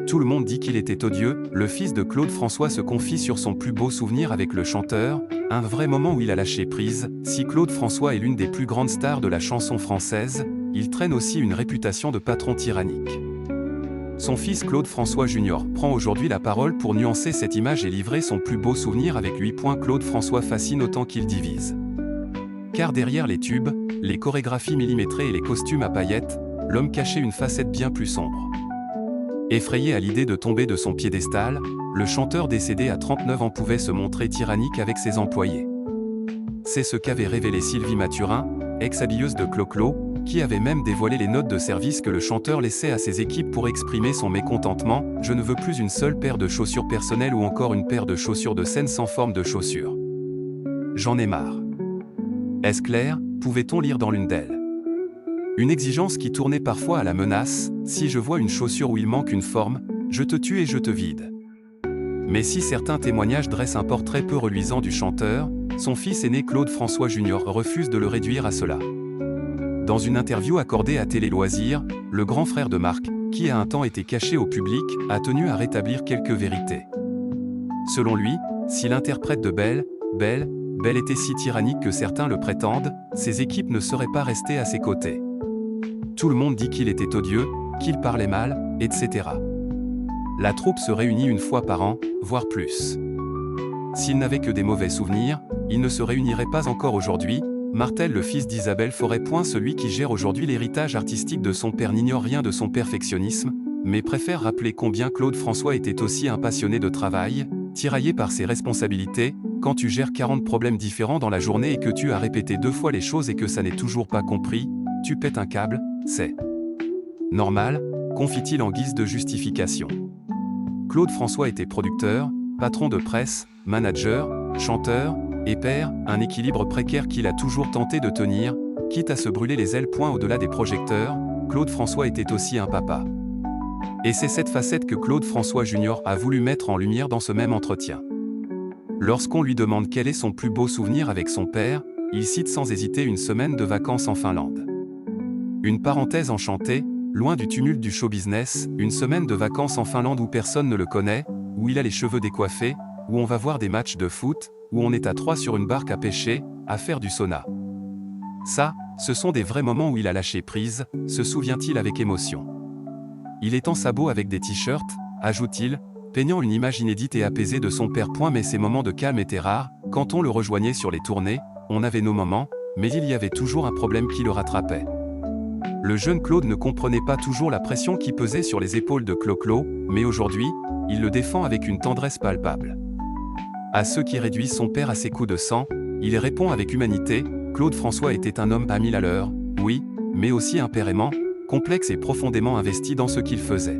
Tout le monde dit qu'il était odieux, le fils de Claude François se confie sur son plus beau souvenir avec le chanteur, un vrai moment où il a lâché prise. Si Claude François est l'une des plus grandes stars de la chanson française, il traîne aussi une réputation de patron tyrannique. Son fils Claude François Jr. prend aujourd'hui la parole pour nuancer cette image et livrer son plus beau souvenir avec lui. Claude François fascine autant qu'il divise. Car derrière les tubes, les chorégraphies millimétrées et les costumes à paillettes, l'homme cachait une facette bien plus sombre. Effrayé à l'idée de tomber de son piédestal, le chanteur décédé à 39 ans pouvait se montrer tyrannique avec ses employés. C'est ce qu'avait révélé Sylvie Mathurin, ex-habilleuse de Clo-Clo, qui avait même dévoilé les notes de service que le chanteur laissait à ses équipes pour exprimer son mécontentement. « Je ne veux plus une seule paire de chaussures personnelles ou encore une paire de chaussures de scène sans forme de chaussures. J'en ai marre. » Est-ce clair? Pouvait-on lire dans l'une d'elles. Une exigence qui tournait parfois à la menace: si je vois une chaussure où il manque une forme, je te tue et je te vide. Mais si certains témoignages dressent un portrait peu reluisant du chanteur, son fils aîné Claude François Jr. refuse de le réduire à cela. Dans une interview accordée à Télé Loisirs, le grand frère de Marc, qui a un temps été caché au public, a tenu à rétablir quelques vérités. Selon lui, si l'interprète de Belle était si tyrannique que certains le prétendent, ses équipes ne seraient pas restées à ses côtés. Tout le monde dit qu'il était odieux, qu'il parlait mal, etc. La troupe se réunit une fois par an, voire plus. S'il n'avait que des mauvais souvenirs, il ne se réunirait pas encore aujourd'hui, martèle le fils d'Isabelle Forêt. Celui qui gère aujourd'hui l'héritage artistique de son père n'ignore rien de son perfectionnisme, mais préfère rappeler combien Claude François était aussi un passionné de travail, tiraillé par ses responsabilités. Quand tu gères 40 problèmes différents dans la journée et que tu as répété 2 fois les choses et que ça n'est toujours pas compris, tu pètes un câble, c'est normal, confie-t-il en guise de justification. Claude François était producteur, patron de presse, manager, chanteur et père, un équilibre précaire qu'il a toujours tenté de tenir, quitte à se brûler les ailes. Au-delà des projecteurs, Claude François était aussi un papa. Et c'est cette facette que Claude François Jr. a voulu mettre en lumière dans ce même entretien. Lorsqu'on lui demande quel est son plus beau souvenir avec son père, il cite sans hésiter une semaine de vacances en Finlande. Une parenthèse enchantée, loin du tumulte du show business, une semaine de vacances en Finlande où personne ne le connaît, où il a les cheveux décoiffés, où on va voir des matchs de foot, où on est à 3 sur une barque à pêcher, à faire du sauna. Ça, ce sont des vrais moments où il a lâché prise, se souvient-il avec émotion. Il est en sabot avec des t-shirts, ajoute-t-il, peignant une image inédite et apaisée de son père. Mais ces moments de calme étaient rares. Quand on le rejoignait sur les tournées, on avait nos moments, mais il y avait toujours un problème qui le rattrapait. Le jeune Claude ne comprenait pas toujours la pression qui pesait sur les épaules de Clo-Clo, mais aujourd'hui, il le défend avec une tendresse palpable. À ceux qui réduisent son père à ses coups de sang, il répond avec humanité: Claude François était un homme à 1000 à l'heure, oui, mais aussi un père aimant, complexe et profondément investi dans ce qu'il faisait.